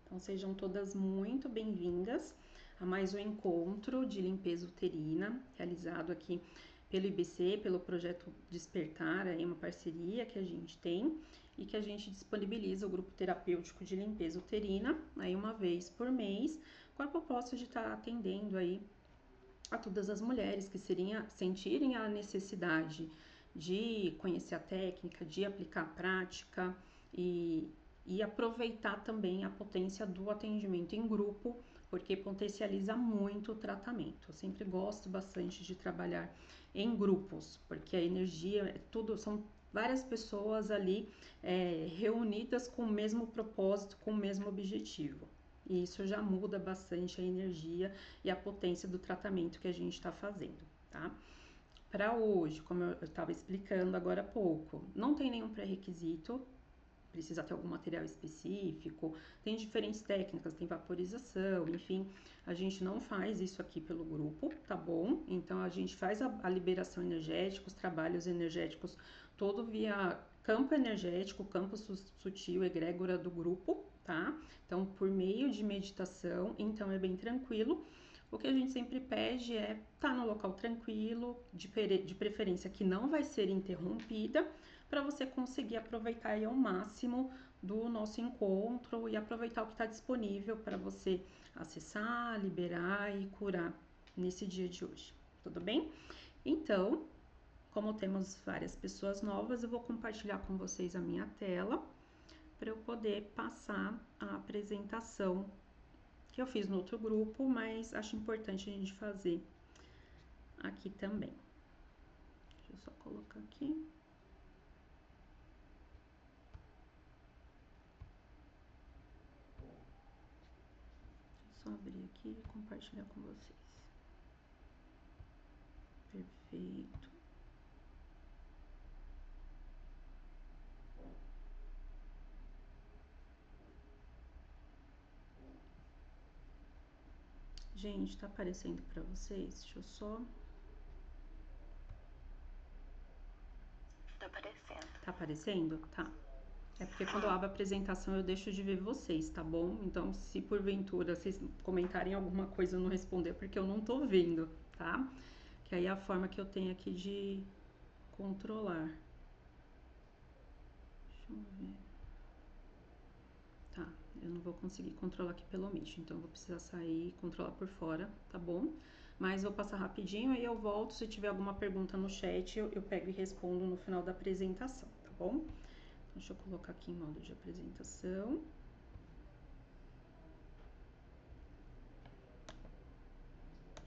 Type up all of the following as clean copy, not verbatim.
Então sejam todas muito bem-vindas a mais um encontro de limpeza uterina, realizado aqui pelo IBC, pelo projeto Despertar, aí uma parceria que a gente tem e que a gente disponibiliza o grupo terapêutico de limpeza uterina, aí uma vez por mês, com a proposta de estar atendendo aí a todas as mulheres que sentirem a necessidade de conhecer a técnica, de aplicar a prática e aproveitar também a potência do atendimento em grupo, porque potencializa muito o tratamento. Eu sempre gosto bastante de trabalhar em grupos, porque a energia é tudo, são várias pessoas ali reunidas com o mesmo propósito, com o mesmo objetivo. E isso já muda bastante a energia e a potência do tratamento que a gente está fazendo, tá? Para hoje, como eu estava explicando agora há pouco, não tem nenhum pré-requisito, precisa ter algum material específico, tem diferentes técnicas, tem vaporização, enfim, a gente não faz isso aqui pelo grupo, tá bom? Então a gente faz a liberação energética, os trabalhos energéticos, todo via campo energético, campo sutil, egrégora do grupo, tá? Então por meio de meditação, então é bem tranquilo. O que a gente sempre pede é estar no local tranquilo, de preferência que não vai ser interrompida, para você conseguir aproveitar aí ao máximo do nosso encontro e aproveitar o que está disponível para você acessar, liberar e curar nesse dia de hoje. Tudo bem? Então, como temos várias pessoas novas, eu vou compartilhar com vocês a minha tela para eu poder passar a apresentação que eu fiz no outro grupo, mas acho importante a gente fazer aqui também. Deixa eu só colocar aqui. Só abrir aqui e compartilhar com vocês. Perfeito. Gente, tá aparecendo para vocês? Deixa eu só... Tá aparecendo. Tá aparecendo? Tá. É porque quando eu abro a apresentação eu deixo de ver vocês, tá bom? Então, se porventura vocês comentarem alguma coisa eu não responder, porque eu não tô vendo, tá? Que aí é a forma que eu tenho aqui de controlar. Deixa eu ver. Tá, eu não vou conseguir controlar aqui pelo Meet, então eu vou precisar sair e controlar por fora, tá bom? Mas vou passar rapidinho, aí eu volto, se tiver alguma pergunta no chat, eu pego e respondo no final da apresentação, tá bom? Então, deixa eu colocar aqui em modo de apresentação.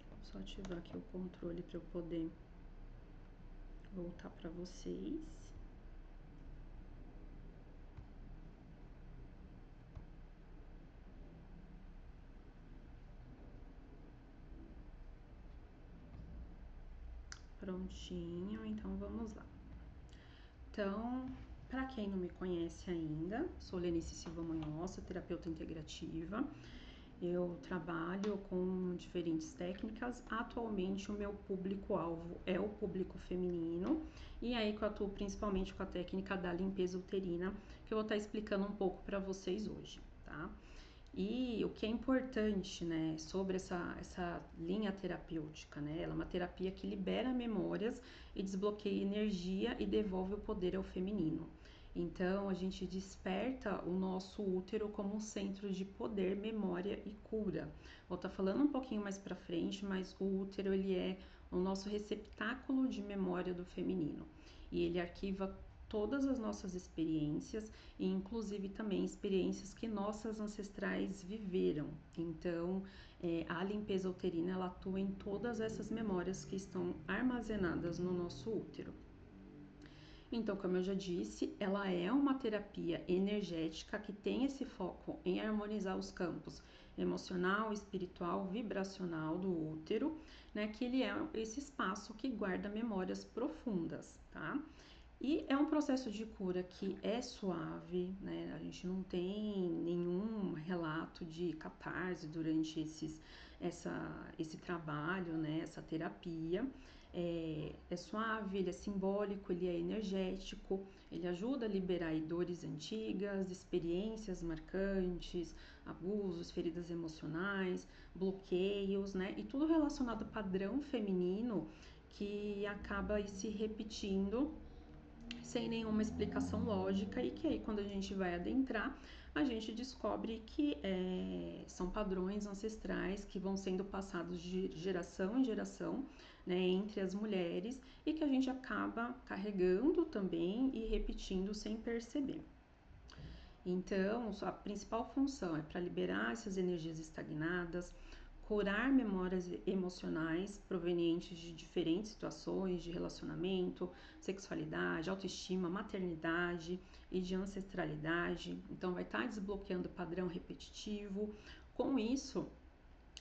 Vou só ativar aqui o controle para eu poder voltar para vocês. Prontinho, então vamos lá. Então, para quem não me conhece ainda, sou Lenice Silva Munhoz, terapeuta integrativa. Eu trabalho com diferentes técnicas. Atualmente, o meu público-alvo é o público feminino. E aí que eu atuo principalmente com a técnica da limpeza uterina, que eu vou estar explicando um pouco para vocês hoje, tá? E o que é importante, né, sobre essa linha terapêutica, né? Ela é uma terapia que libera memórias e desbloqueia energia e devolve o poder ao feminino. Então, a gente desperta o nosso útero como um centro de poder, memória e cura. Vou estar falando um pouquinho mais pra frente, mas o útero, ele é o nosso receptáculo de memória do feminino. E ele arquiva todas as nossas experiências e inclusive também experiências que nossas ancestrais viveram. Então, a limpeza uterina, ela atua em todas essas memórias que estão armazenadas no nosso útero. Então, como eu já disse, ela é uma terapia energética que tem esse foco em harmonizar os campos emocional, espiritual, vibracional do útero, né? Que ele é esse espaço que guarda memórias profundas, tá? E é um processo de cura que é suave, né? A gente não tem nenhum relato de catarse durante esse trabalho, né? Essa terapia. é suave, ele é simbólico, ele é energético, ele ajuda a liberar aí dores antigas, experiências marcantes, abusos, feridas emocionais, bloqueios, né? E tudo relacionado ao padrão feminino que acaba aí se repetindo sem nenhuma explicação lógica e que aí quando a gente vai adentrar, a gente descobre que são padrões ancestrais que vão sendo passados de geração em geração, né, entre as mulheres e que a gente acaba carregando também e repetindo sem perceber. Então, a principal função é para liberar essas energias estagnadas, curar memórias emocionais provenientes de diferentes situações de relacionamento, sexualidade, autoestima, maternidade e de ancestralidade. Então, vai estar desbloqueando padrão repetitivo. Com isso,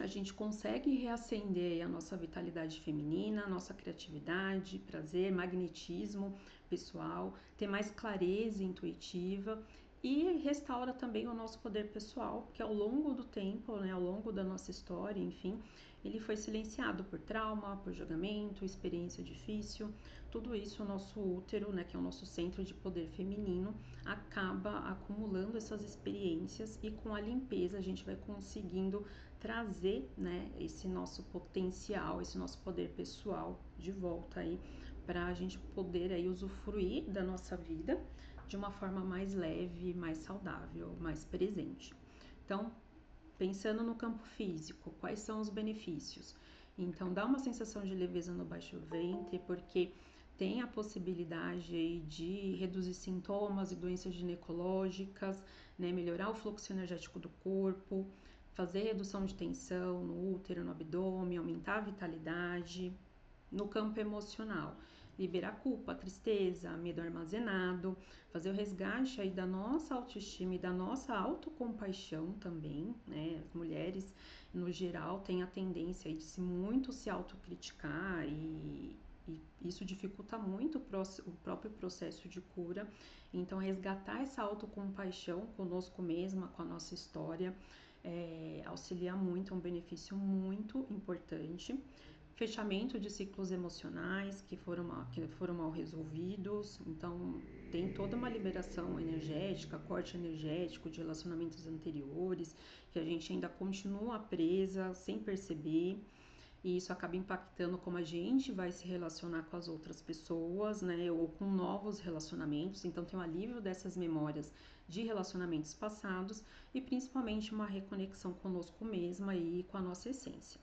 a gente consegue reacender a nossa vitalidade feminina, a nossa criatividade, prazer, magnetismo pessoal, ter mais clareza intuitiva e restaura também o nosso poder pessoal, que ao longo do tempo, né, ao longo da nossa história, enfim, ele foi silenciado por trauma, por julgamento, experiência difícil. Tudo isso o nosso útero, né, que é o nosso centro de poder feminino, acaba acumulando essas experiências e com a limpeza a gente vai conseguindo trazer, né, esse nosso potencial, esse nosso poder pessoal de volta aí para a gente poder aí usufruir da nossa vida de uma forma mais leve, mais saudável, mais presente. Então, pensando no campo físico, quais são os benefícios? Então, dá uma sensação de leveza no baixo ventre, porque tem a possibilidade aí de reduzir sintomas e doenças ginecológicas, né, melhorar o fluxo energético do corpo, fazer redução de tensão no útero, no abdômen, aumentar a vitalidade. No campo emocional, liberar culpa, tristeza, medo armazenado, fazer o resgate aí da nossa autoestima e da nossa autocompaixão também, né? As mulheres, no geral, têm a tendência aí de muito se autocriticar e isso dificulta muito o próprio processo de cura. Então, resgatar essa autocompaixão conosco mesma, com a nossa história, auxilia muito, é um benefício muito importante. Fechamento de ciclos emocionais que foram mal resolvidos, então tem toda uma liberação energética, corte energético de relacionamentos anteriores, que a gente ainda continua presa sem perceber, e isso acaba impactando como a gente vai se relacionar com as outras pessoas, né, ou com novos relacionamentos, então tem um alívio dessas memórias de relacionamentos passados e principalmente uma reconexão conosco mesma e com a nossa essência.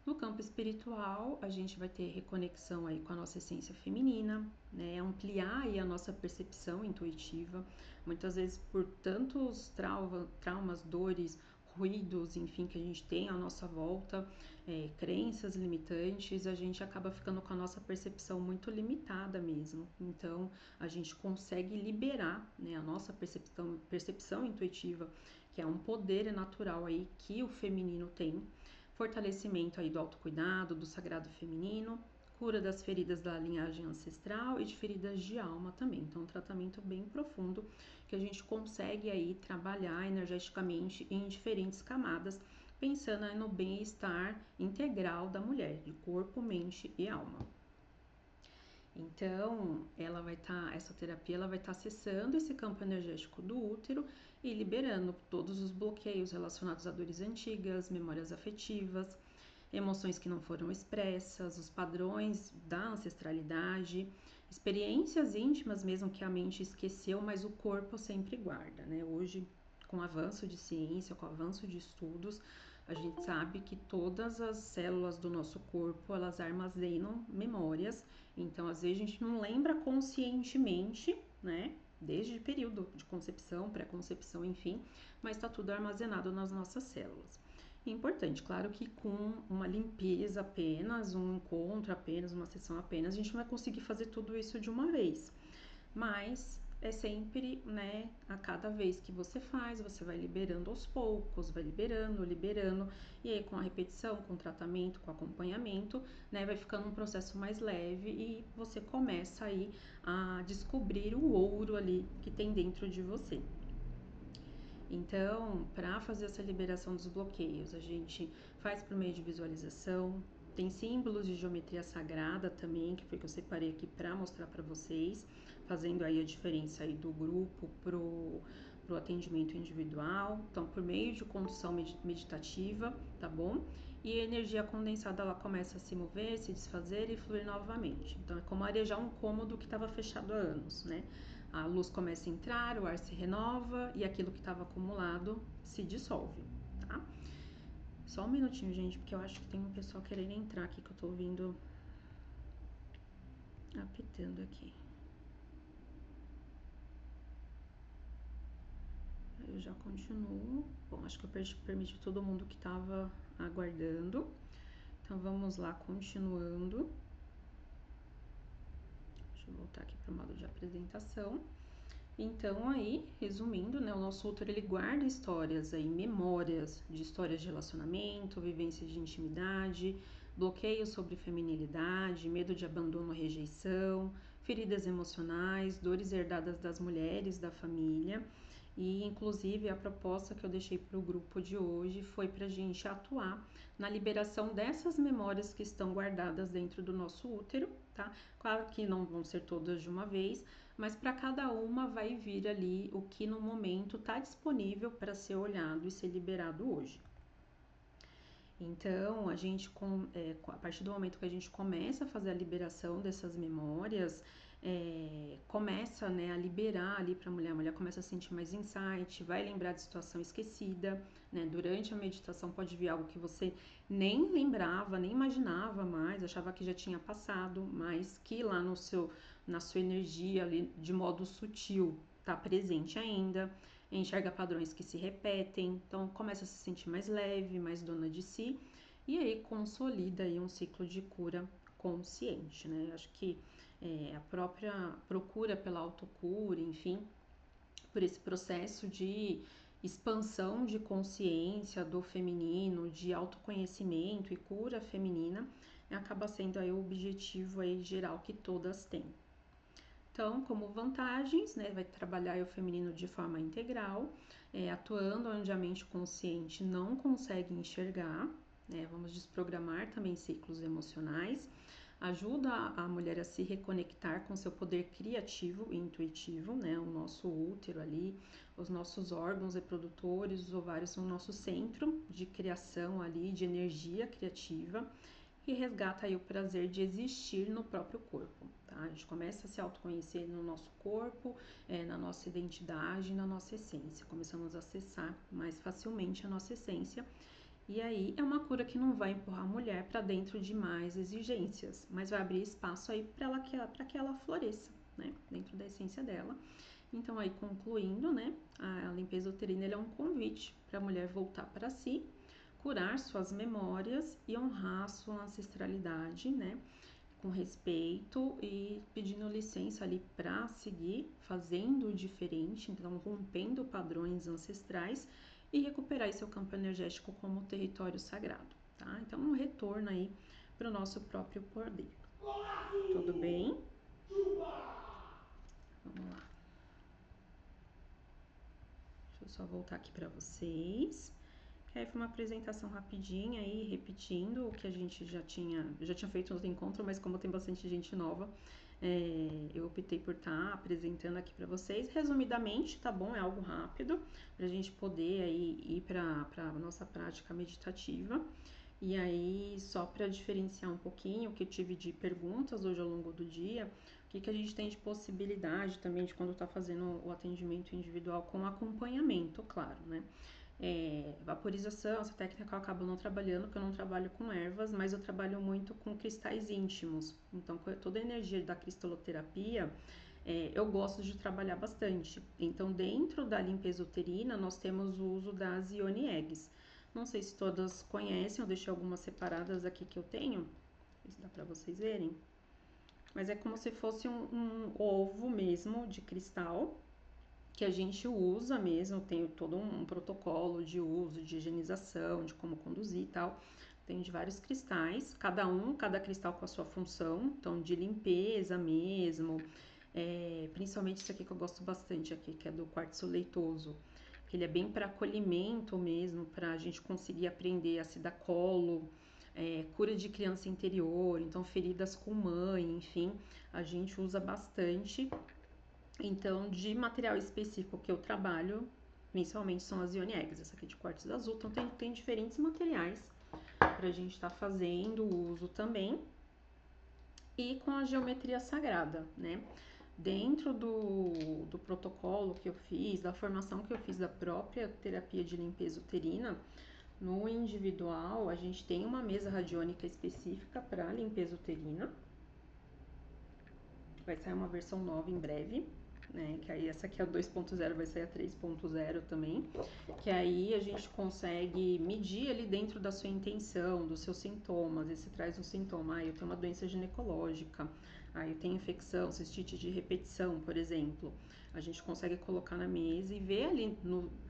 No campo espiritual, a gente vai ter reconexão aí com a nossa essência feminina, né? Ampliar aí a nossa percepção intuitiva. Muitas vezes por tantos traumas, dores, ruídos, enfim, que a gente tem à nossa volta, crenças limitantes, a gente acaba ficando com a nossa percepção muito limitada mesmo. Então, a gente consegue liberar, né, a nossa percepção intuitiva, que é um poder natural aí que o feminino tem. Fortalecimento aí do autocuidado, do sagrado feminino, cura das feridas da linhagem ancestral e de feridas de alma também. Então, um tratamento bem profundo que a gente consegue aí trabalhar energeticamente em diferentes camadas, pensando aí no bem-estar integral da mulher, de corpo, mente e alma. Então, essa terapia ela vai estar acessando esse campo energético do útero e liberando todos os bloqueios relacionados a dores antigas, memórias afetivas, emoções que não foram expressas, os padrões da ancestralidade, experiências íntimas mesmo que a mente esqueceu, mas o corpo sempre guarda, né? Hoje, com o avanço de ciência, com o avanço de estudos, a gente sabe que todas as células do nosso corpo, elas armazenam memórias, então às vezes a gente não lembra conscientemente, né? Desde o período de concepção, pré-concepção, enfim, mas está tudo armazenado nas nossas células. Importante, claro que com uma limpeza apenas, um encontro apenas, uma sessão apenas, a gente não vai conseguir fazer tudo isso de uma vez. Mas é sempre, né, a cada vez que você faz, você vai liberando aos poucos, vai liberando, e aí com a repetição, com o tratamento, com o acompanhamento, né, vai ficando um processo mais leve e você começa aí a descobrir o ouro ali que tem dentro de você. Então, para fazer essa liberação dos bloqueios, a gente faz por meio de visualização, Tem símbolos de geometria sagrada também, que foi que eu separei aqui para mostrar para vocês, fazendo aí a diferença aí do grupo pro atendimento individual. Então, por meio de condução meditativa, tá bom? E a energia condensada ela começa a se mover, se desfazer e fluir novamente. Então, é como arejar um cômodo que estava fechado há anos, né? A luz começa a entrar, o ar se renova e aquilo que estava acumulado se dissolve, tá? Só um minutinho, gente, porque eu acho que tem um pessoal querendo entrar aqui que eu tô ouvindo apitando aqui. Eu já continuo. Bom, acho que eu permiti todo mundo que tava aguardando. Então vamos lá, continuando. Deixa eu voltar aqui para o modo de apresentação. Então aí, resumindo, né, o nosso útero ele guarda histórias aí, memórias de histórias de relacionamento, vivências de intimidade, bloqueios sobre feminilidade, medo de abandono ou rejeição, feridas emocionais, dores herdadas das mulheres da família. E inclusive a proposta que eu deixei para o grupo de hoje foi para a gente atuar na liberação dessas memórias que estão guardadas dentro do nosso útero, tá? Claro que não vão ser todas de uma vez, mas para cada uma vai vir ali o que no momento está disponível para ser olhado e ser liberado hoje. Então, a partir do momento que a gente começa a fazer a liberação dessas memórias, começa, né, a liberar ali para a mulher começa a sentir mais insight, vai lembrar de situação esquecida, né? Durante a meditação pode vir algo que você nem lembrava, nem imaginava mais, achava que já tinha passado, mas que lá na sua energia ali, de modo sutil, está presente ainda. Enxerga padrões que se repetem, então começa a se sentir mais leve, mais dona de si, e aí consolida aí um ciclo de cura consciente, né? Acho que a própria procura pela autocura, enfim, por esse processo de expansão de consciência do feminino, de autoconhecimento e cura feminina, acaba sendo aí o objetivo aí geral que todas têm. Então, como vantagens, né, vai trabalhar o feminino de forma integral, atuando onde a mente consciente não consegue enxergar, né, vamos desprogramar também ciclos emocionais, ajuda a mulher a se reconectar com seu poder criativo e intuitivo, né, o nosso útero ali, os nossos órgãos reprodutores, os ovários são o nosso centro de criação ali, de energia criativa, e resgata aí o prazer de existir no próprio corpo, tá? A gente começa a se autoconhecer no nosso corpo, na nossa identidade, na nossa essência. Começamos a acessar mais facilmente a nossa essência. E aí é uma cura que não vai empurrar a mulher para dentro de mais exigências, mas vai abrir espaço aí para que ela floresça, né? Dentro da essência dela. Então aí concluindo, né? A limpeza uterina é um convite para a mulher voltar para si, curar suas memórias e honrar sua ancestralidade, né? Com respeito e pedindo licença ali para seguir fazendo diferente, então rompendo padrões ancestrais e recuperar seu campo energético como território sagrado, tá? Então um retorno aí para o nosso próprio poder. Tudo bem? Vamos lá. Deixa eu só voltar aqui para vocês. Aí foi uma apresentação rapidinha aí, repetindo o que a gente já tinha feito no outro encontro, mas como tem bastante gente nova, eu optei por estar apresentando aqui para vocês. Resumidamente, tá bom? É algo rápido, para a gente poder aí ir para a nossa prática meditativa. E aí, só para diferenciar um pouquinho o que eu tive de perguntas hoje ao longo do dia, o que a gente tem de possibilidade também de quando está fazendo o atendimento individual com acompanhamento, claro, né? Vaporização, essa técnica eu acabo não trabalhando, porque eu não trabalho com ervas, mas eu trabalho muito com cristais íntimos. Então, toda a energia da cristaloterapia, eu gosto de trabalhar bastante. Então, dentro da limpeza uterina, nós temos o uso das Ioni Eggs. Não sei se todas conhecem, eu deixei algumas separadas aqui que eu tenho, se dá pra vocês verem. Mas é como se fosse um ovo mesmo de cristal, que a gente usa mesmo, tem todo um protocolo de uso, de higienização, de como conduzir e tal. Tem de vários cristais, cada cristal com a sua função, então de limpeza mesmo, principalmente esse aqui que eu gosto bastante aqui, que é do quartzo leitoso, que ele é bem para acolhimento mesmo, para a gente conseguir aprender a se dar colo, cura de criança interior, então feridas com mãe, enfim, a gente usa bastante. Então, de material específico que eu trabalho, principalmente são as Ione Eggs, essa aqui de quartzo azul, então tem diferentes materiais pra gente estar fazendo uso também. E com a geometria sagrada, né? Dentro do protocolo que eu fiz, da formação que eu fiz da própria terapia de limpeza uterina, no individual a gente tem uma mesa radiônica específica para limpeza uterina. Vai sair uma versão nova em breve, né? Que aí essa aqui é a 2.0, vai sair a 3.0 também. Que aí a gente consegue medir ali dentro da sua intenção, dos seus sintomas. E você traz um sintoma, eu tenho uma doença ginecológica, eu tenho infecção, cistite de repetição, por exemplo. A gente consegue colocar na mesa e ver ali,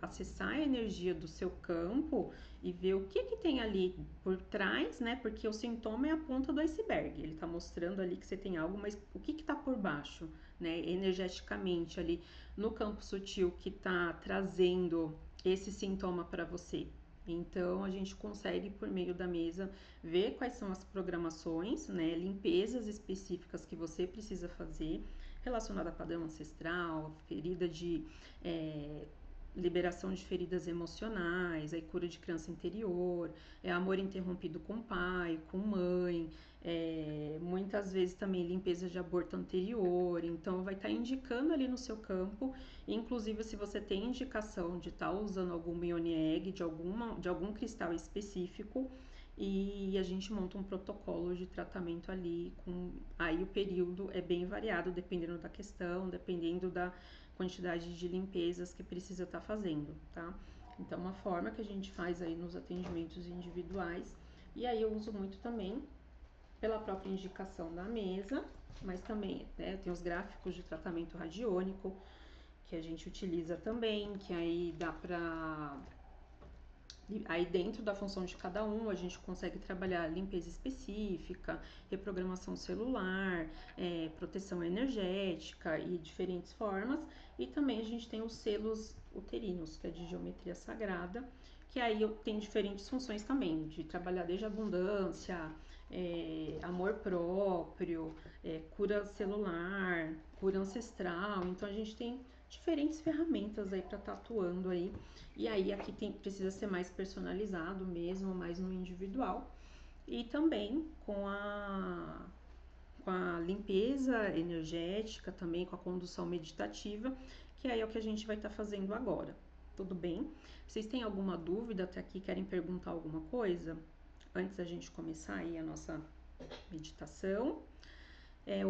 acessar a energia do seu campo e ver o que tem ali por trás, né? Porque o sintoma é a ponta do iceberg. Ele tá mostrando ali que você tem algo, mas o que tá por baixo, né? Energeticamente ali no campo sutil que tá trazendo esse sintoma para você. Então a gente consegue por meio da mesa ver quais são as programações, né? Limpezas específicas que você precisa fazer relacionada a padrão ancestral, ferida de liberação de feridas emocionais, aí cura de criança interior, amor interrompido com pai, com mãe, muitas vezes também limpeza de aborto anterior, então vai estar indicando ali no seu campo, inclusive se você tem indicação de estar usando algum Ione Egg, de algum cristal específico, e a gente monta um protocolo de tratamento ali, aí o período é bem variado, dependendo da questão, dependendo da quantidade de limpezas que precisa estar fazendo, tá? Então, uma forma que a gente faz aí nos atendimentos individuais, e aí eu uso muito também pela própria indicação da mesa, mas também, né, tem os gráficos de tratamento radiônico, que a gente utiliza também, que aí dá pra... Aí dentro da função de cada um, a gente consegue trabalhar limpeza específica, reprogramação celular, proteção energética e diferentes formas. E também a gente tem os selos uterinos, que é de geometria sagrada, que aí tem diferentes funções também, de trabalhar desde abundância, amor próprio, cura celular, cura ancestral. Então a gente tem diferentes ferramentas aí para estar atuando aí. E aí aqui precisa ser mais personalizado mesmo, mais no individual. E também com a limpeza energética, também com a condução meditativa, que aí é o que a gente vai estar fazendo agora. Tudo bem? Vocês têm alguma dúvida até aqui? Querem perguntar alguma coisa? Antes da gente começar aí a nossa meditação.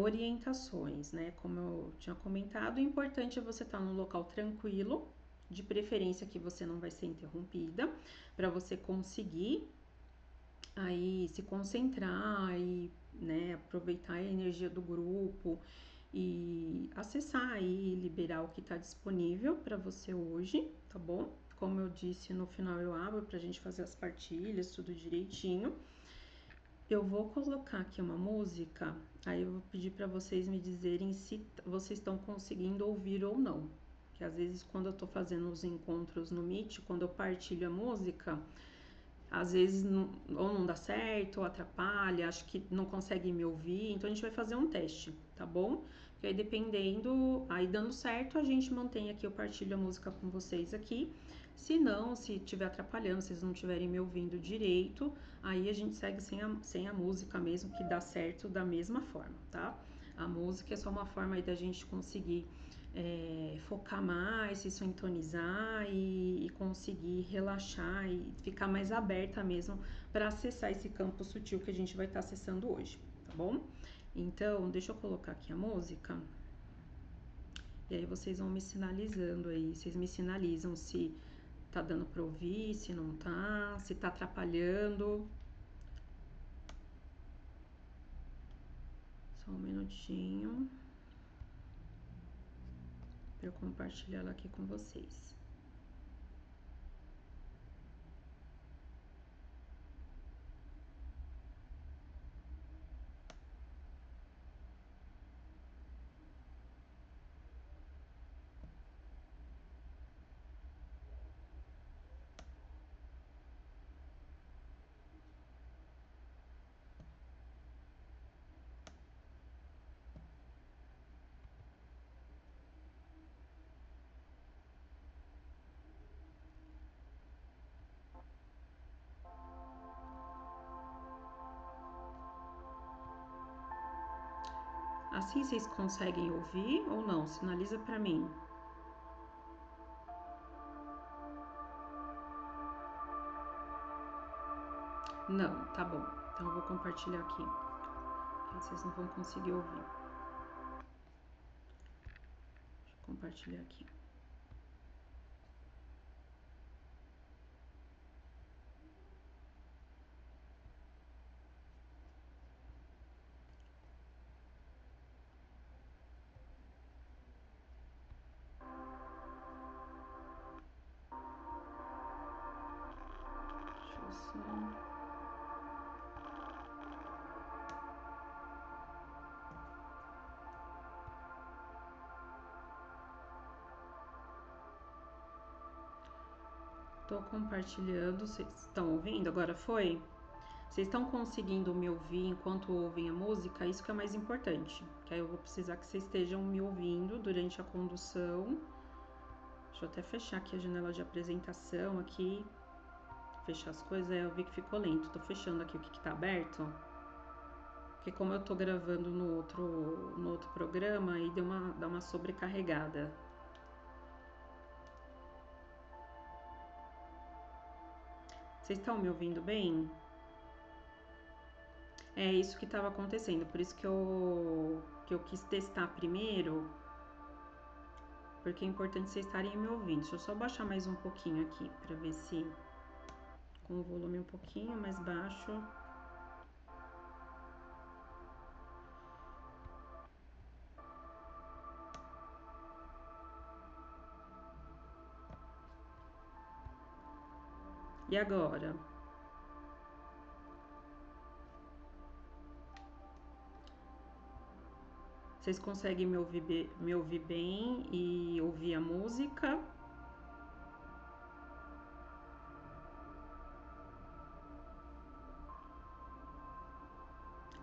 Orientações, né? Como eu tinha comentado, o importante é você estar num local tranquilo, de preferência que você não vai ser interrompida, para você conseguir aí se concentrar e, né, aproveitar a energia do grupo e acessar e liberar o que está disponível para você hoje, tá bom? Como eu disse, no final eu abro pra gente fazer as partilhas, tudo direitinho. Eu vou colocar aqui uma música, aí eu vou pedir para vocês me dizerem se vocês estão conseguindo ouvir ou não. Que às vezes quando eu tô fazendo os encontros no Meet, quando eu partilho a música, às vezes ou não dá certo, ou atrapalha, acho que não consegue me ouvir, então a gente vai fazer um teste, tá bom? Porque aí dependendo, aí dando certo, a gente mantém aqui, eu partilho a música com vocês aqui. Se não, se estiver atrapalhando, se vocês não estiverem me ouvindo direito, aí a gente segue sem a música mesmo, que dá certo da mesma forma, tá? A música é só uma forma aí da gente conseguir focar mais, se sintonizar e conseguir relaxar e ficar mais aberta mesmo para acessar esse campo sutil que a gente vai estar acessando hoje, tá bom? Então, deixa eu colocar aqui a música. E aí vocês vão me sinalizando aí, vocês me sinalizam se tá dando para ouvir, se não tá, se tá atrapalhando. Só um minutinho para eu compartilhar ela aqui com vocês. Assim vocês conseguem ouvir ou não? Sinaliza pra mim. Não, tá bom. Então eu vou compartilhar aqui. Aí vocês não vão conseguir ouvir. Deixa eu compartilhar aqui. Deixa eu só... Tô compartilhando, vocês estão ouvindo? Agora foi? Vocês estão conseguindo me ouvir enquanto ouvem a música? Isso que é mais importante, que aí eu vou precisar que vocês estejam me ouvindo durante a condução. Deixa eu até fechar aqui a janela de apresentação aqui, fechar as coisas, aí eu vi que ficou lento. Tô fechando aqui o que tá aberto, porque como eu tô gravando no outro programa, aí dá uma sobrecarregada. Vocês estão me ouvindo bem? É isso que estava acontecendo, por isso que eu quis testar primeiro, porque é importante vocês estarem me ouvindo. Deixa eu só baixar mais um pouquinho aqui, para ver se com o volume um pouquinho mais baixo. E agora? Vocês conseguem me ouvir bem e ouvir a música?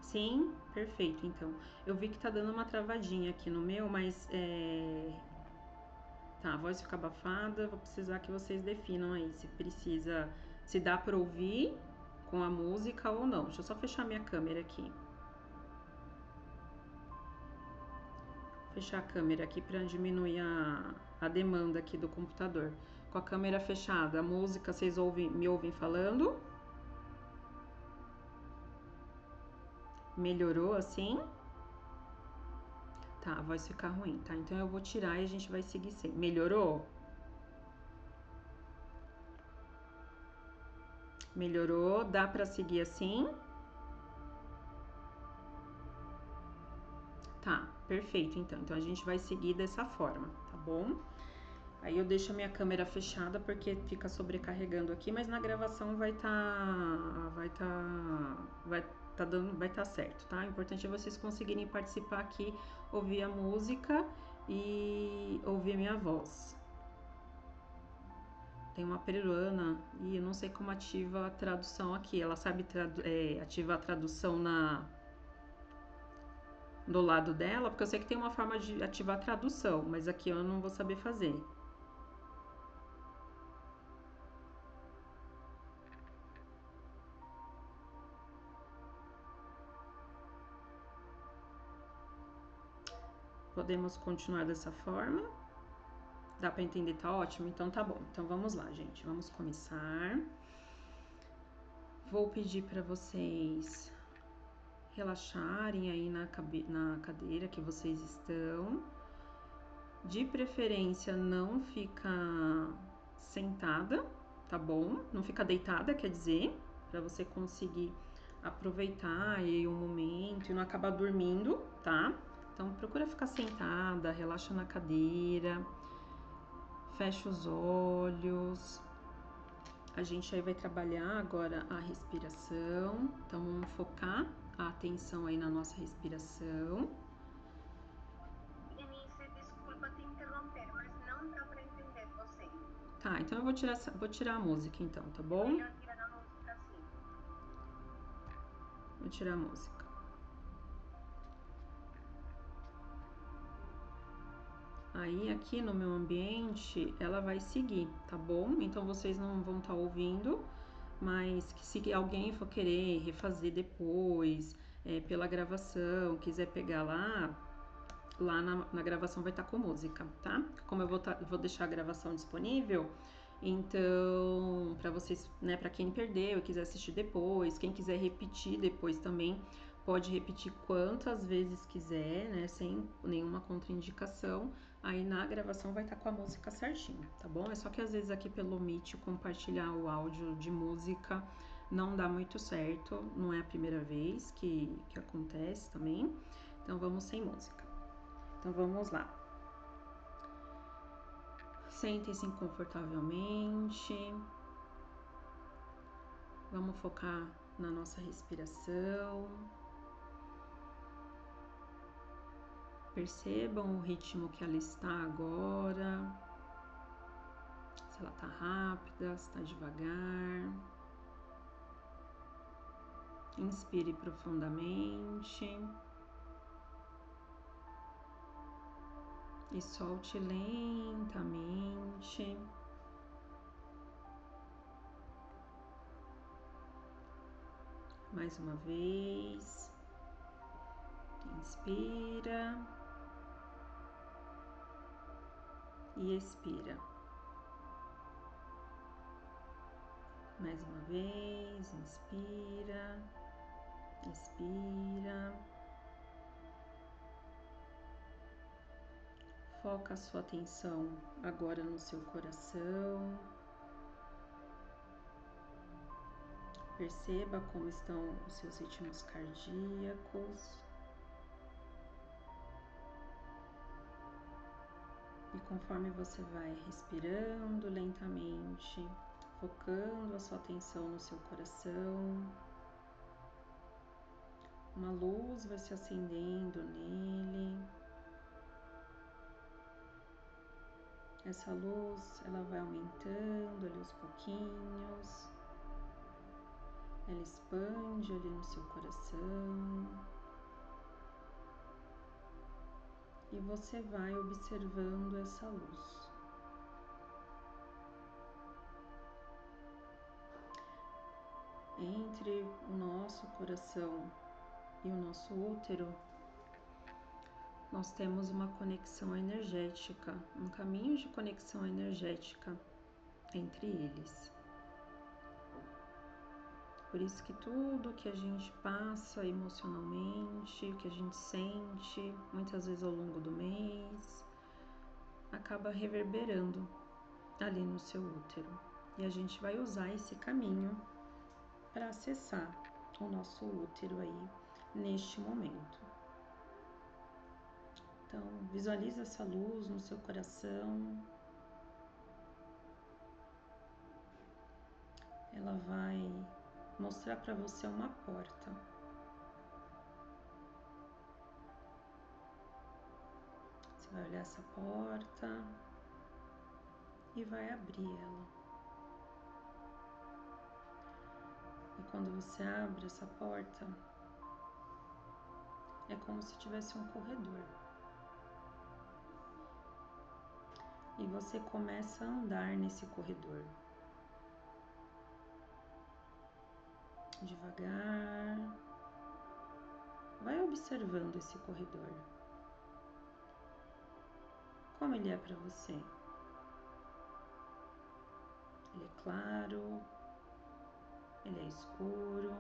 Sim? Perfeito, então. Eu vi que tá dando uma travadinha aqui no meu, mas tá, a voz fica abafada, vou precisar que vocês definam aí se precisa, se dá pra ouvir com a música ou não. Deixa eu só fechar minha câmera aqui. Fechar a câmera aqui para diminuir a demanda aqui do computador. Com a câmera fechada, a música vocês me ouvem falando? Melhorou assim? Tá, a voz ficar ruim, tá? Então eu vou tirar e a gente vai seguir sem. Melhorou? Melhorou? Dá pra seguir assim? Tá, perfeito então. Então a gente vai seguir dessa forma, tá bom? Aí eu deixo a minha câmera fechada porque fica sobrecarregando aqui, mas na gravação vai tá certo, tá? O importante é vocês conseguirem participar aqui, ouvir a música e ouvir a minha voz. Tem uma peruana e eu não sei como ativa a tradução aqui. Ela sabe ativar a tradução do lado dela, porque eu sei que tem uma forma de ativar a tradução, mas aqui eu não vou saber fazer. Podemos continuar dessa forma? Dá pra entender? Tá ótimo? Então tá bom. Então vamos lá, gente. Vamos começar. Vou pedir para vocês relaxarem aí na cadeira que vocês estão. De preferência, não fica sentada, tá bom? Não fica deitada, quer dizer, para você conseguir aproveitar aí o momento e não acabar dormindo, tá? Então procura ficar sentada, relaxa na cadeira, fecha os olhos. A gente aí vai trabalhar agora a respiração, então vamos focar a atenção aí na nossa respiração. Denise, desculpa te interromper, mas não dá para entender você. Tá, então eu vou tirar a música então, tá bom? É melhor tirar a música assim. Vou tirar a música. Aí aqui no meu ambiente ela vai seguir, tá bom? Então vocês não vão estar ouvindo, mas que se alguém for querer refazer depois, pela gravação, quiser pegar lá na gravação vai estar com música, tá? Como eu vou deixar a gravação disponível, então, para vocês, né, para quem perdeu e quiser assistir depois, quem quiser repetir depois também, pode repetir quantas vezes quiser, né, sem nenhuma contraindicação. Aí na gravação vai estar com a música certinho, tá bom? É só que às vezes aqui pelo Meet compartilhar o áudio de música não dá muito certo, não é a primeira vez que acontece também. Então vamos sem música. Então vamos lá. Sentem-se confortavelmente. Vamos focar na nossa respiração. Percebam o ritmo que ela está agora. Se ela está rápida, se está devagar. Inspire profundamente. E solte lentamente. Mais uma vez. Inspira. E expira. Mais uma vez. Inspira. Expira. Foca a sua atenção agora no seu coração. Perceba como estão os seus ritmos cardíacos. E conforme você vai respirando lentamente, focando a sua atenção no seu coração, uma luz vai se acendendo nele. Essa luz, ela vai aumentando ali aos pouquinhos. Ela expande ali no seu coração. E você vai observando essa luz. Entre o nosso coração e o nosso útero, nós temos uma conexão energética, um caminho de conexão energética entre eles. Por isso que tudo que a gente passa emocionalmente, o que a gente sente, muitas vezes ao longo do mês, acaba reverberando ali no seu útero. E a gente vai usar esse caminho para acessar o nosso útero aí neste momento. Então, visualize essa luz no seu coração. Ela vai mostrar para você uma porta. Você vai olhar essa porta e vai abrir ela. E quando você abre essa porta, é como se tivesse um corredor. E você começa a andar nesse corredor. Devagar. Vai observando esse corredor. Como ele é para você? Ele é claro? Ele é escuro?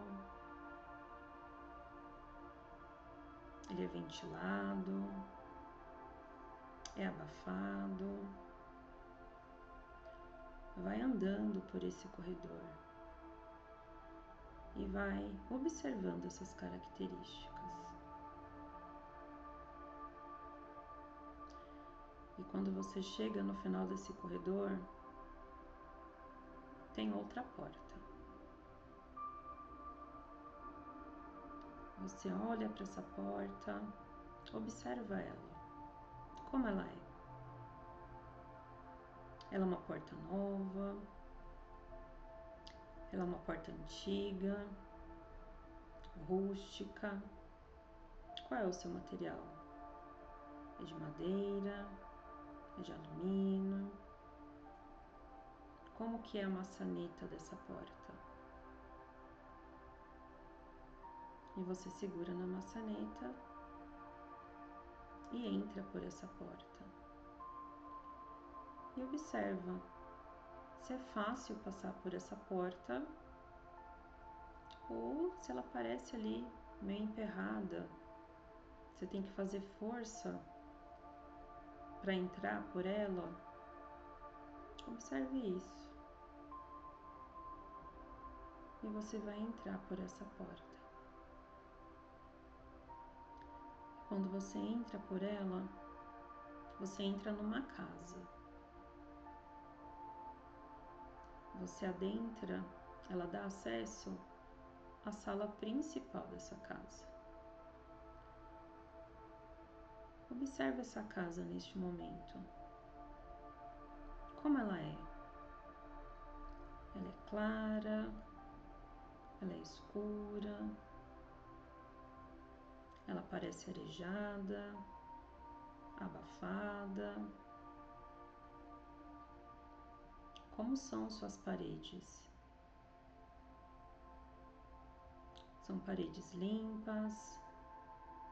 Ele é ventilado? É abafado? Vai andando por esse corredor e vai observando essas características. E quando você chega no final desse corredor, tem outra porta. Você olha para essa porta, observa ela. Como ela é? Ela é uma porta nova? Ela é uma porta antiga? Rústica? Qual é o seu material? É de madeira? É de alumínio? Como que é a maçaneta dessa porta? E você segura na maçaneta e entra por essa porta. E observa se é fácil passar por essa porta ou se ela parece ali meio emperrada. Você tem que fazer força para entrar por ela. Observe isso. E você vai entrar por essa porta. Quando você entra por ela, você entra numa casa. Você adentra, ela dá acesso à sala principal dessa casa. Observe essa casa neste momento. Como ela é? Ela é clara, ela é escura, ela parece arejada, abafada. Como são suas paredes? São paredes limpas,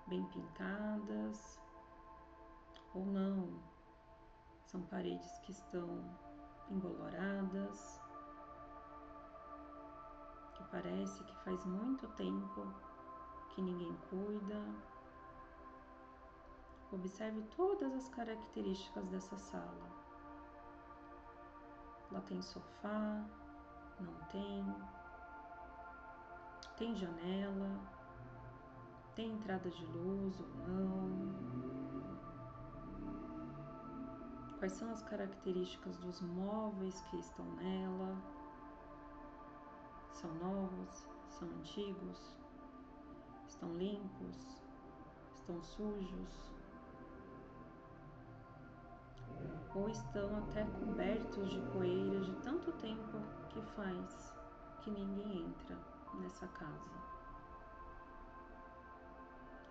bem pintadas, ou não? São paredes que estão emboloradas, que parece que faz muito tempo que ninguém cuida. Observe todas as características dessa sala. Ela tem sofá? Não tem? Tem janela? Tem entrada de luz ou não? Quais são as características dos móveis que estão nela? São novos? São antigos? Estão limpos? Estão sujos? Ou estão até cobertos de poeira de tanto tempo que faz que ninguém entra nessa casa?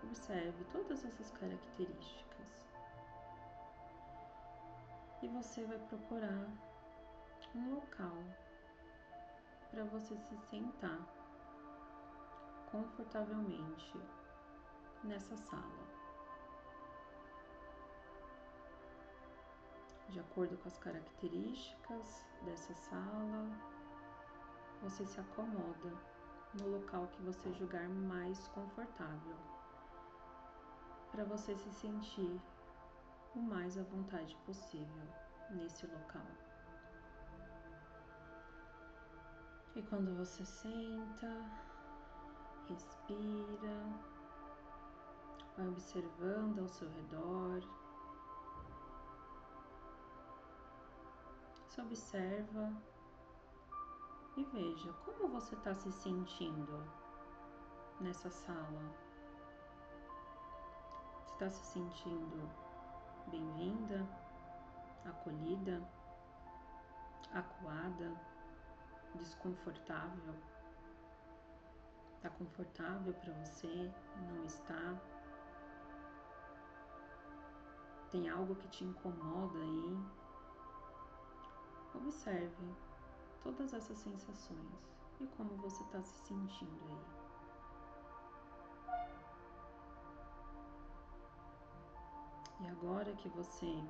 Observe todas essas características. E você vai procurar um local para você se sentar confortavelmente nessa sala. De acordo com as características dessa sala, você se acomoda no local que você julgar mais confortável, para você se sentir o mais à vontade possível nesse local. E quando você senta, respira, vai observando ao seu redor. Se observa e veja como você está se sentindo nessa sala. Você está se sentindo bem-vinda, acolhida, acuada, desconfortável? Está confortável para você? Não está? Tem algo que te incomoda aí? Observe todas essas sensações e como você está se sentindo aí. E agora que você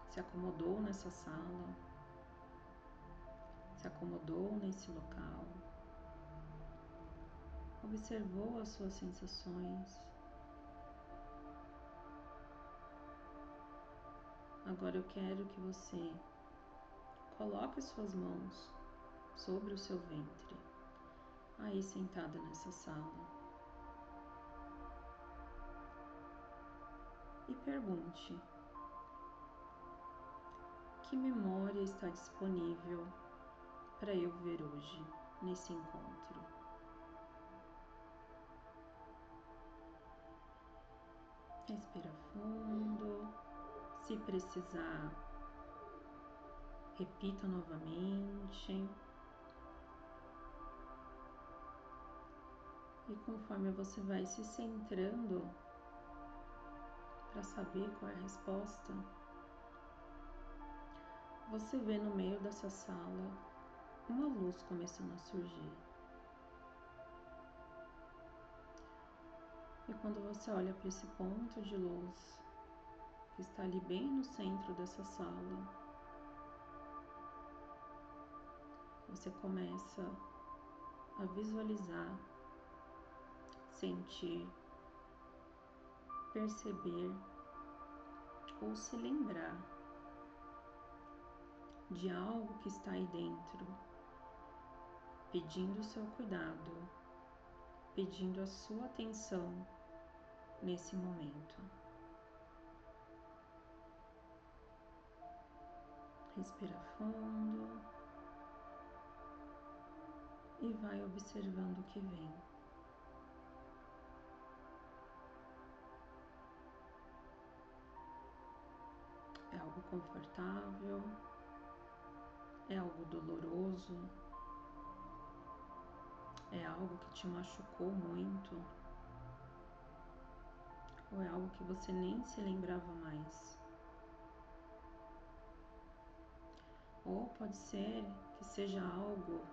se acomodou nessa sala, se acomodou nesse local, observou as suas sensações, agora eu quero que você coloque suas mãos sobre o seu ventre, aí sentada nessa sala, e pergunte: que memória está disponível para eu ver hoje nesse encontro? Respira fundo. Se precisar, repita novamente. E conforme você vai se centrando para saber qual é a resposta, você vê no meio dessa sala uma luz começando a surgir. E quando você olha para esse ponto de luz que está ali bem no centro dessa sala, você começa a visualizar, sentir, perceber ou se lembrar de algo que está aí dentro, pedindo o seu cuidado, pedindo a sua atenção nesse momento. Respira fundo e vai observando o que vem. É algo confortável? É algo doloroso? É algo que te machucou muito? Ou é algo que você nem se lembrava mais? Ou pode ser que seja algo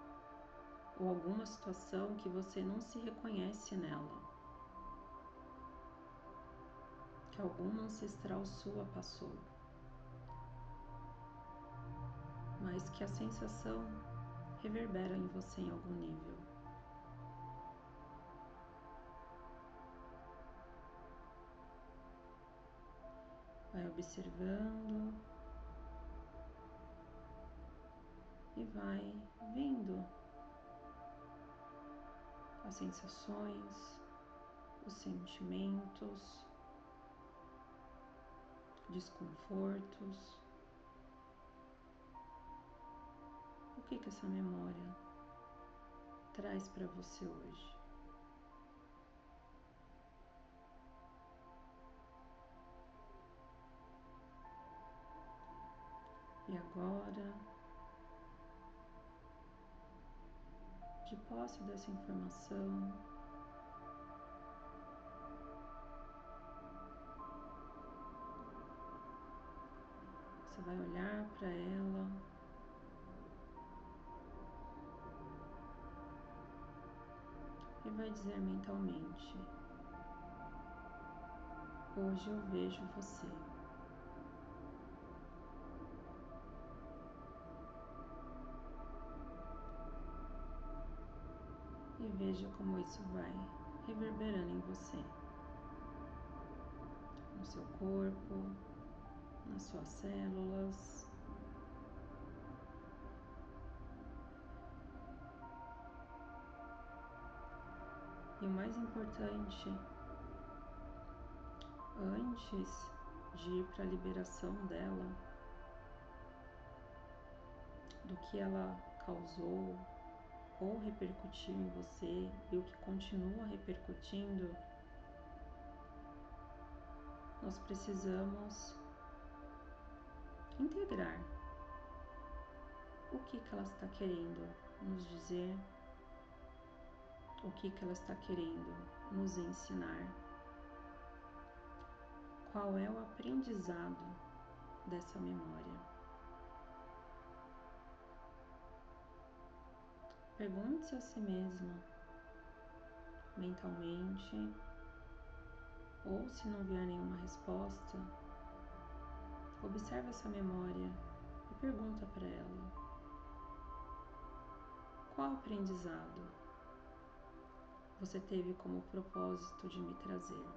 ou alguma situação que você não se reconhece nela, que alguma ancestral sua passou, mas que a sensação reverbera em você em algum nível. Vai observando e vai vendo as sensações, os sentimentos, desconfortos. O que essa memória traz para você hoje? E agora, de posse dessa informação, você vai olhar para ela e vai dizer mentalmente: hoje eu vejo você. E veja como isso vai reverberando em você, no seu corpo, nas suas células. E o mais importante, antes de ir para a liberação dela, do que ela causou ou repercutiu em você e o que continua repercutindo, nós precisamos integrar o que ela está querendo nos dizer, o que ela está querendo nos ensinar, qual é o aprendizado dessa memória. Pergunte-se a si mesma, mentalmente, ou se não vier nenhuma resposta, observe essa memória e pergunta para ela: qual aprendizado você teve como propósito de me trazer?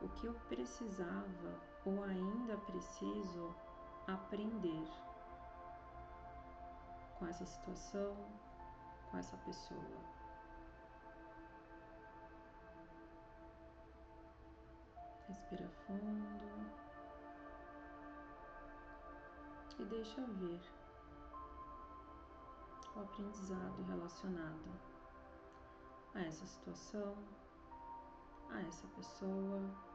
O que eu precisava ou ainda preciso aprender com essa situação, com essa pessoa? Respira fundo e deixa vir o aprendizado relacionado a essa situação, a essa pessoa.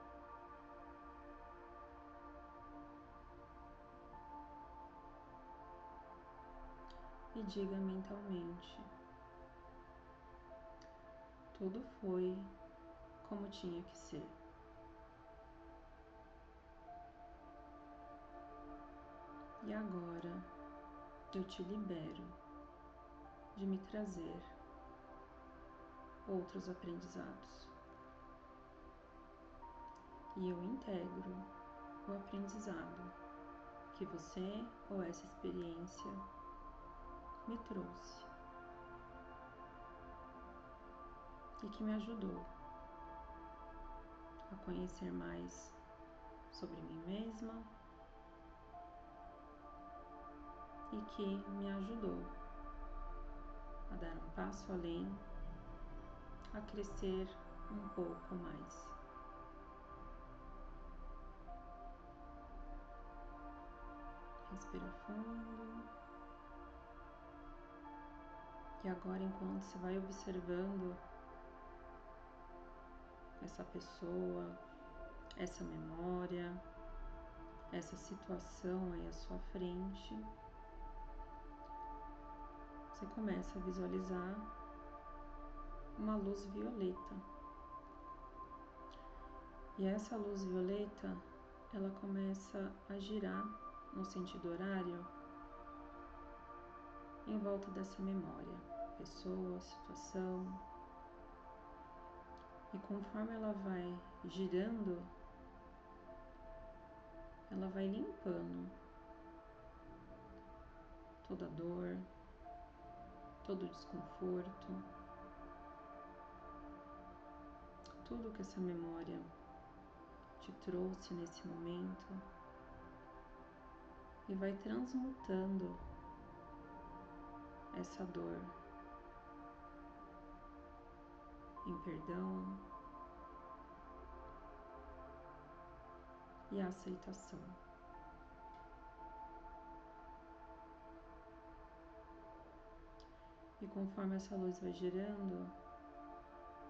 E diga mentalmente: tudo foi como tinha que ser. E agora eu te libero de me trazer outros aprendizados. E eu integro o aprendizado que você ou essa experiência me trouxe e que me ajudou a conhecer mais sobre mim mesma e que me ajudou a dar um passo além, a crescer um pouco mais. Respira fundo. E agora, enquanto você vai observando essa pessoa, essa memória, essa situação aí à sua frente, você começa a visualizar uma luz violeta. E essa luz violeta, ela começa a girar no sentido horário em volta dessa memória, pessoa, situação. E conforme ela vai girando, ela vai limpando toda a dor, todo o desconforto, tudo que essa memória te trouxe nesse momento, e vai transmutando essa dor em perdão e aceitação. E conforme essa luz vai girando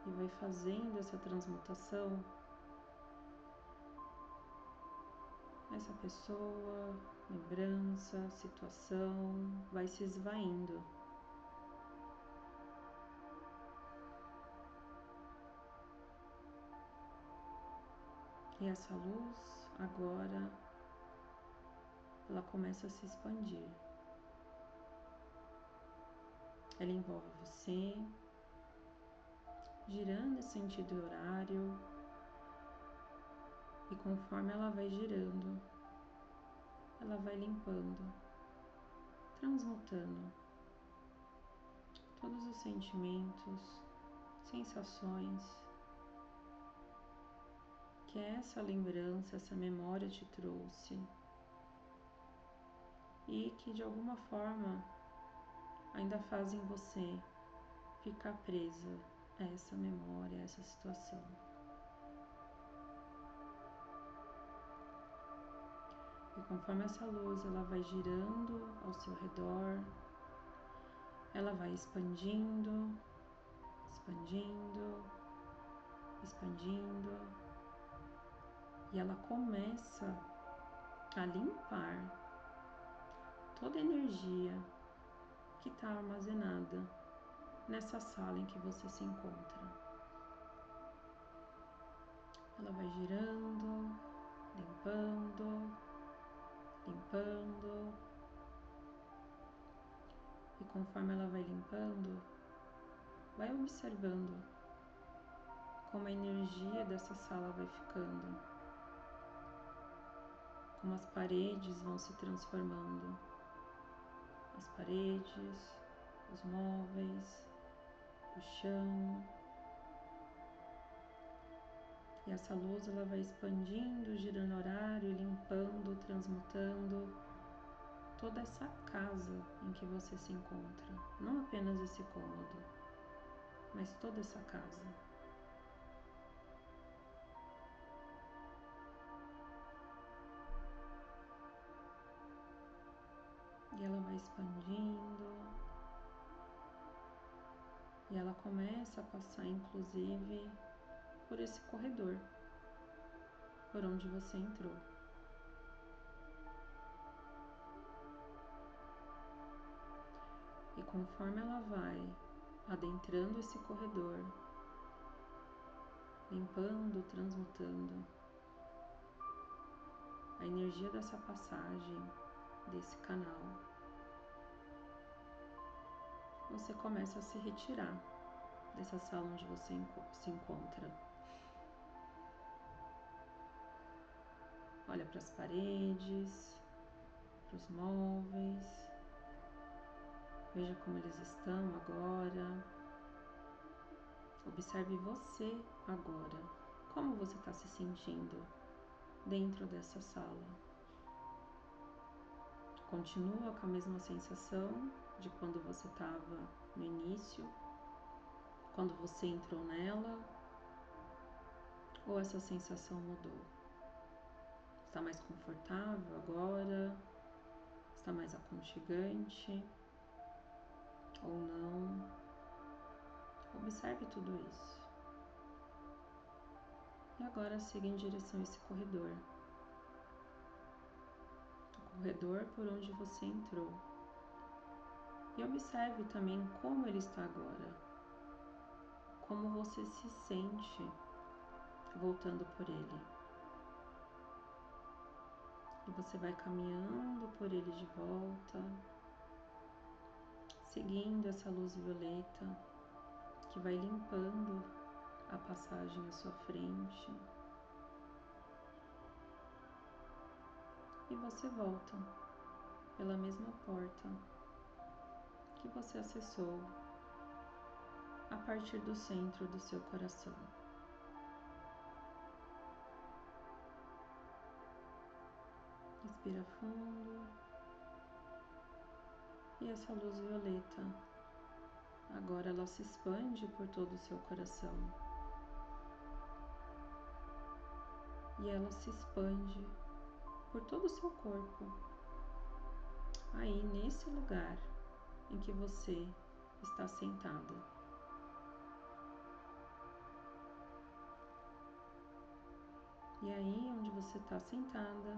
e vai fazendo essa transmutação, essa pessoa, lembrança, situação vai se esvaindo. E essa luz agora ela começa a se expandir. Ela envolve você, girando em sentido horário, e conforme ela vai girando, ela vai limpando, transmutando todos os sentimentos, sensações que essa lembrança, essa memória te trouxe e que de alguma forma ainda fazem você ficar presa a essa memória, a essa situação. E conforme essa luz ela vai girando ao seu redor, ela vai expandindo, expandindo, expandindo, e ela começa a limpar toda a energia que está armazenada nessa sala em que você se encontra. Ela vai girando, limpando, limpando, e conforme ela vai limpando, vai observando como a energia dessa sala vai ficando, como as paredes vão se transformando, as paredes, os móveis, o chão. E essa luz ela vai expandindo, girando horário, limpando, transmutando toda essa casa em que você se encontra. Não apenas esse cômodo, mas toda essa casa. E ela vai expandindo, e ela começa a passar inclusive por esse corredor por onde você entrou. E conforme ela vai adentrando esse corredor, limpando, transmutando a energia dessa passagem, desse canal, você começa a se retirar dessa sala onde você se encontra. Olha para as paredes, para os móveis. Veja como eles estão agora. Observe você agora. Como você está se sentindo dentro dessa sala? Continua com a mesma sensação de quando você estava no início, quando você entrou nela? Ou essa sensação mudou? Está mais confortável agora? Está mais aconchegante? Ou não? Observe tudo isso. E agora siga em direção a esse corredor. O corredor por onde você entrou. E observe também como ele está agora. Como você se sente voltando por ele. E você vai caminhando por ele de volta, seguindo essa luz violeta que vai limpando a passagem à sua frente. E você volta pela mesma porta que você acessou a partir do centro do seu coração. Respira fundo. E essa luz violeta, agora ela se expande por todo o seu coração. E ela se expande por todo o seu corpo. Aí, nesse lugar em que você está sentada. E aí, onde você está sentada,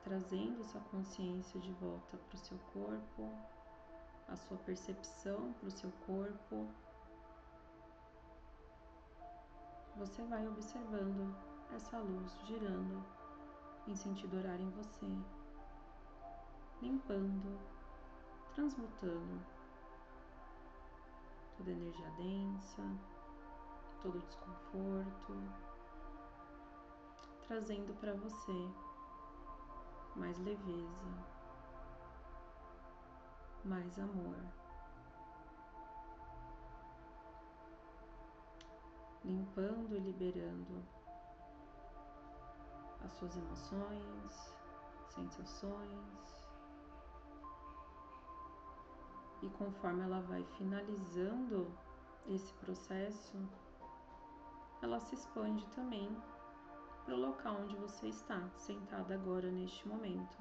trazendo sua consciência de volta para o seu corpo, a sua percepção para o seu corpo, você vai observando essa luz girando em sentido horário em você, limpando, transmutando toda energia densa, todo desconforto, trazendo para você mais leveza, mais amor. Limpando e liberando as suas emoções, sensações. E conforme ela vai finalizando esse processo, ela se expande também para o local onde você está, sentada agora neste momento.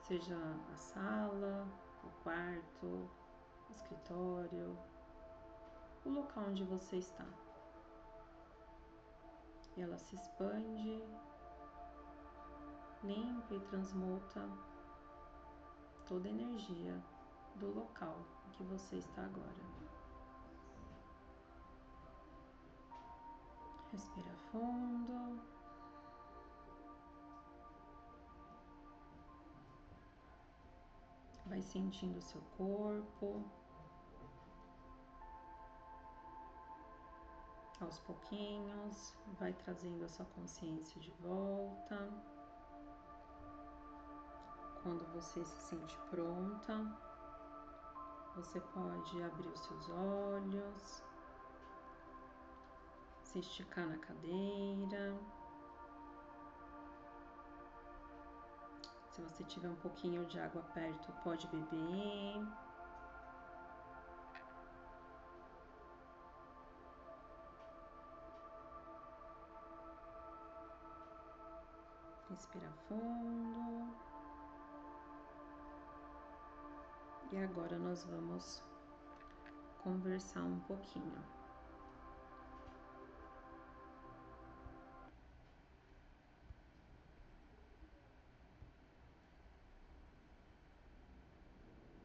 Seja a sala, o quarto, o escritório, o local onde você está. E ela se expande, limpa e transmuta toda a energia do local em que você está agora. Respira fundo. Vai sentindo o seu corpo. Aos pouquinhos, vai trazendo a sua consciência de volta. Quando você se sente pronta, você pode abrir os seus olhos, se esticar na cadeira. Se você tiver um pouquinho de água perto, pode beber. Respira fundo. E agora nós vamos conversar um pouquinho.